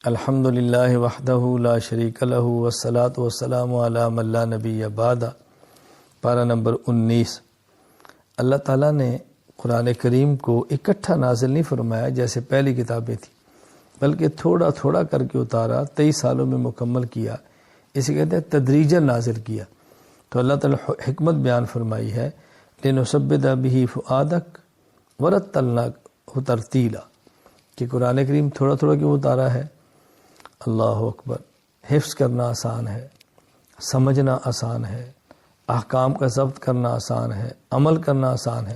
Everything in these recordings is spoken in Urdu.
الحمد للہ وحدہ لا شریک لہ والصلاۃ والسلام علی من لا نبی بعدہ۔ پارہ نمبر 19۔ اللہ تعالیٰ نے قرآن کریم کو اکٹھا نازل نہیں فرمایا جیسے پہلی کتابیں تھیں، بلکہ تھوڑا تھوڑا کر کے اتارا، 23 سالوں میں مکمل کیا۔ اسے کہتے ہیں تدریجاً نازل کیا۔ تو اللہ تعالیٰ حکمت بیان فرمائی ہے، لنثبت بہ فؤادک ورتلناہ ترتیلا، کہ قرآن کریم تھوڑا تھوڑا کیوں اتارا ہے؟ اللہ اکبر۔ حفظ کرنا آسان ہے، سمجھنا آسان ہے، احکام کا ضبط کرنا آسان ہے، عمل کرنا آسان ہے۔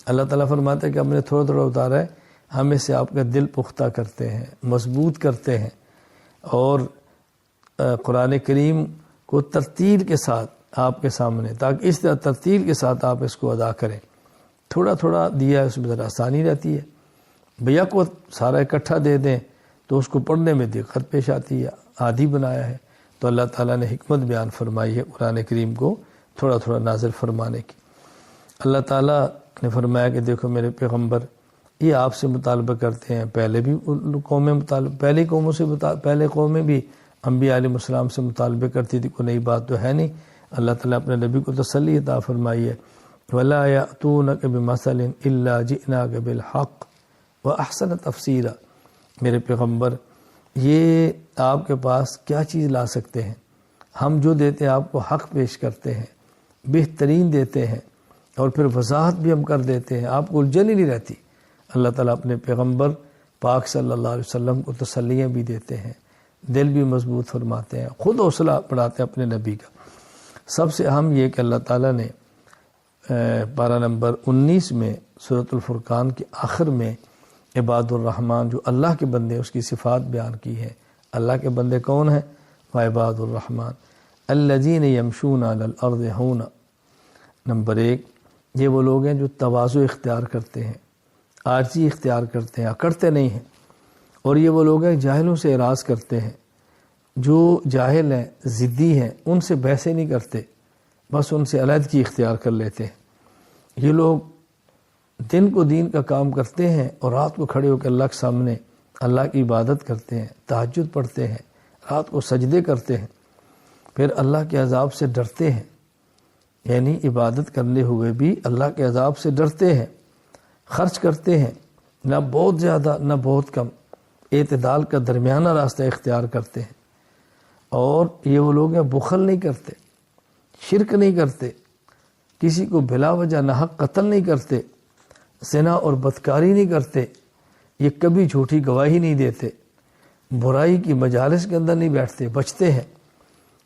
اللہ تعالیٰ فرماتا ہے کہ ہم نے تھوڑا تھوڑا اتارا ہے، ہم اس سے آپ کا دل پختہ کرتے ہیں، مضبوط کرتے ہیں، اور قرآن کریم کو ترتیل کے ساتھ آپ کے سامنے، تاکہ اس طرح ترتیل کے ساتھ آپ اس کو ادا کریں۔ تھوڑا تھوڑا دیا ہے، اس میں ذرا آسانی رہتی ہے۔ بیک وقت سارا اکٹھا دے دیں تو اس کو پڑھنے میں دقت پیش آتی ہے، عادی بنایا ہے۔ تو اللہ تعالیٰ نے حکمت بیان فرمائی ہے قرآن کریم کو تھوڑا تھوڑا نازل فرمانے کی۔ اللہ تعالیٰ نے فرمایا کہ دیکھو میرے پیغمبر یہ آپ سے مطالبہ کرتے ہیں، پہلے بھی قومیں پہلے قومیں بھی انبیاء علیہ السلام سے مطالبہ کرتی تھی، کوئی نئی بات تو ہے نہیں۔ اللہ تعالیٰ اپنے نبی کو تسلی عطا فرمائی ہے، وَلَا يَأْتُونَكَ بِمَثَلٍ إِلَّا جِئْنَاكَ بِالْحَقِّ وَأَحْسَنَ تَفْسِيرًا۔ میرے پیغمبر یہ آپ کے پاس کیا چیز لا سکتے ہیں؟ ہم جو دیتے ہیں آپ کو حق پیش کرتے ہیں، بہترین دیتے ہیں، اور پھر وضاحت بھی ہم کر دیتے ہیں، آپ کو الجھن ہی نہیں رہتی۔ اللہ تعالیٰ اپنے پیغمبر پاک صلی اللہ علیہ وسلم کو تسلیاں بھی دیتے ہیں، دل بھی مضبوط فرماتے ہیں، خود حوصلہ بڑھاتے ہیں اپنے نبی کا۔ سب سے اہم یہ کہ اللہ تعالیٰ نے پارہ نمبر 19 میں سورۃ الفرقان کے آخر میں عباد الرحمن، جو اللہ کے بندے ہیں، اس کی صفات بیان کی ہے۔ اللہ کے بندے کون ہیں؟ وعباد الرحمن الذین یمشون علی الارض ہونا۔ نمبر 1، یہ وہ لوگ ہیں جو تواضع اختیار کرتے ہیں، عاجزی اختیار کرتے ہیں، اکڑتے نہیں ہیں۔ اور یہ وہ لوگ ہیں جاہلوں سے اعراض کرتے ہیں، جو جاہل ہیں، ضدی ہیں، ان سے بحثیں نہیں کرتے، بس ان سے علیحدگی اختیار کر لیتے ہیں۔ یہ لوگ دن کو دین کا کام کرتے ہیں اور رات کو کھڑے ہو کے اللہ کے سامنے اللہ کی عبادت کرتے ہیں، تہجد پڑھتے ہیں، رات کو سجدے کرتے ہیں، پھر اللہ کے عذاب سے ڈرتے ہیں، یعنی عبادت کرنے ہوئے بھی اللہ کے عذاب سے ڈرتے ہیں۔ خرچ کرتے ہیں، نہ بہت زیادہ نہ بہت کم، اعتدال کا درمیانہ راستہ اختیار کرتے ہیں۔ اور یہ وہ لوگ ہیں بخل نہیں کرتے، شرک نہیں کرتے، کسی کو بلا وجہ ناحق قتل نہیں کرتے، زنا اور بدکاری نہیں کرتے، یہ کبھی جھوٹی گواہی نہیں دیتے، برائی کی مجالس کے اندر نہیں بیٹھتے، بچتے ہیں،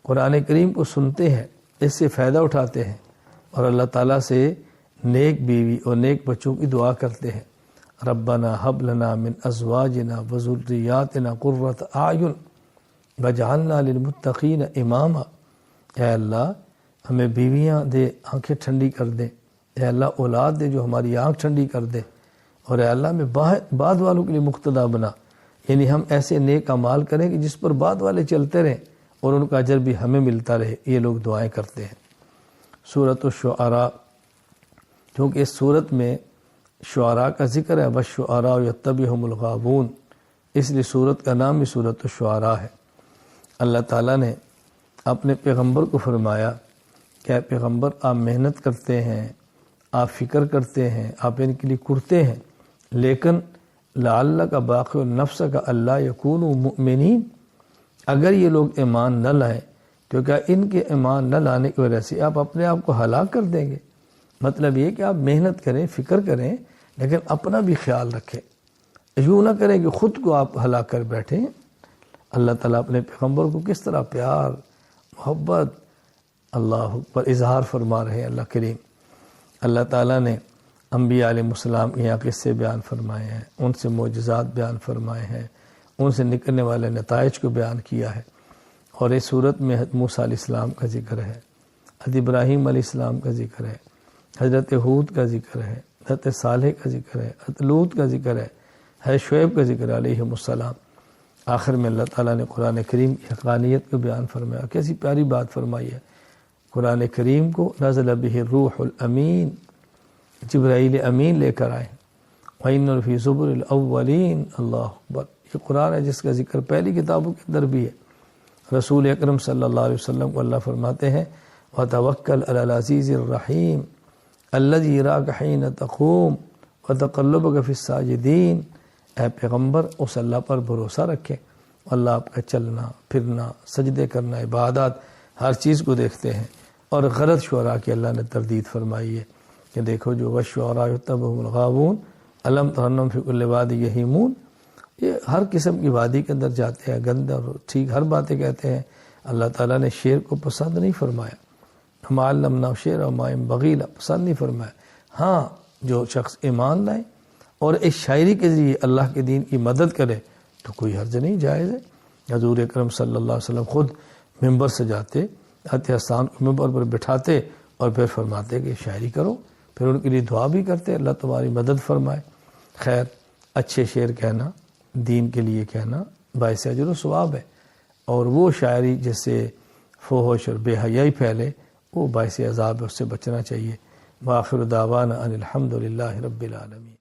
قرآن کریم کو سنتے ہیں، اس سے فائدہ اٹھاتے ہیں، اور اللہ تعالیٰ سے نیک بیوی اور نیک بچوں کی دعا کرتے ہیں۔ ربنا ہب لنا من ازواجنا وذریاتنا قرۃ اعین وجعلنا للمتقین اماما۔ اے اللہ ہمیں بیویاں دے، آنکھیں ٹھنڈی کر دے، اے اللہ اولاد دے جو ہماری آنکھ ٹھنڈی کر دے، اور اے اللہ ہمیں بعد والوں کے لیے مقتدا بنا، یعنی ہم ایسے نیک اعمال کریں کہ جس پر بعد والے چلتے رہیں اور ان کا اجر بھی ہمیں ملتا رہے۔ یہ لوگ دعائیں کرتے ہیں۔ سورۃ الشعراء، کیونکہ اس سورت میں شعراء کا ذکر ہے، والشعراء یتبعہم الغاوون، اس لیے سورت کا نام بھی سورۃ الشعراء ہے۔ اللہ تعالیٰ نے اپنے پیغمبر کو فرمایا کہ اے پیغمبر آپ محنت کرتے ہیں، آپ فکر کرتے ہیں، آپ ان کے لیے کرتے ہیں، لیکن لعلک باخع النفس کا اللہ یکونوا مؤمنین، اگر یہ لوگ ایمان نہ لائیں تو کیا ان کے ایمان نہ لانے کی وجہ سے آپ اپنے آپ کو ہلاک کر دیں گے؟ مطلب یہ کہ آپ محنت کریں، فکر کریں، لیکن اپنا بھی خیال رکھیں، یوں نہ کریں کہ خود کو آپ ہلاک کر بیٹھیں۔ اللہ تعالیٰ اپنے پیغمبر کو کس طرح پیار، محبت، اللہ پر اظہار فرما رہے ہیں اللہ کریم۔ اللہ تعالیٰ نے انبیاء علیہ السلام کے یہاں قصے بیان فرمائے ہیں، ان سے معجزات بیان فرمائے ہیں، ان سے نکلنے والے نتائج کو بیان کیا ہے۔ اور اس صورت میں حضرت موسیٰ علیہ السلام کا ذکر ہے، حضرت ابراہیم علیہ السلام کا ذکر ہے، حضرت ہود کا ذکر ہے، حضرت صالح کا ذکر ہے، حضرت لوط کا ذکر ہے، حضرت شعیب کا ذکر ہے علیہ السلام۔ آخر میں اللہ تعالیٰ نے قرآن کریم کی حقانیت کو بیان فرمایا۔ کیسی پیاری بات فرمائی ہے، قرآن کریم کو نزل بہ الروح الامین، جبرائیل امین لے کر آئے، وَإِنَّ فِي زُبُرِ الْأَوَّلِينَ، اللہ اکبر، یہ قرآن ہے جس کا ذکر پہلی کتابوں کے اندر بھی ہے۔ رسول اکرم صلی اللہ علیہ وسلم کو اللہ فرماتے ہیں وَتَوَكَّلْ عَلَى الْعَزِيزِ الرَّحِيمِ الَّذِي يَرَاكَ حِينَ تَقُومُ وَتَقَلُّبَكَ فِي السَّاجِدِينَ، اے پیغمبر اس اللہ پر بھروسہ رکھیں، اللہ آپ کا چلنا پھرنا سجدے کرنا عبادات ہر چیز کو دیکھتے ہیں۔ اور غلط شعراء کی اللہ نے تردید فرمائی ہے کہ دیکھو جو وَالشُّعَرَاءُ يَتَّبِعُهُمُ الْغَاوُونَ أَلَمْ تَرَ أَنَّهُمْ فِي كُلِّ وَادٍ يَهِيمُونَ، یہ ہر قسم کی وادی کے اندر جاتے ہیں، گندہ اور ٹھیک ہر باتیں کہتے ہیں۔ اللہ تعالیٰ نے شعر کو پسند نہیں فرمایا، وَمَا عَلَّمْنَاهُ الشِّعْرَ وَمَا يَنبَغِي لَهُ، پسند نہیں فرمایا۔ ہاں جو شخص ایمان لائے اور اس شاعری کے ذریعے اللہ کے دین کی مدد کرے تو کوئی حرج نہیں، جائز ہے۔ حضور اکرم صلی اللہ علیہ وسلم خود ممبر سے جاتے، حسان کو ممبر پر بٹھاتے اور پھر فرماتے کہ شاعری کرو، پھر ان کے لیے دعا بھی کرتے اللہ تمہاری مدد فرمائے۔ خیر، اچھے شعر کہنا دین کے لیے کہنا باعث اجر و ثواب ہے، اور وہ شاعری جس سے فحش اور بے حیائی پھیلے وہ باعث عذاب ہے، اس سے بچنا چاہیے۔ وآخر دعوانا ان الحمد للہ رب العالمین۔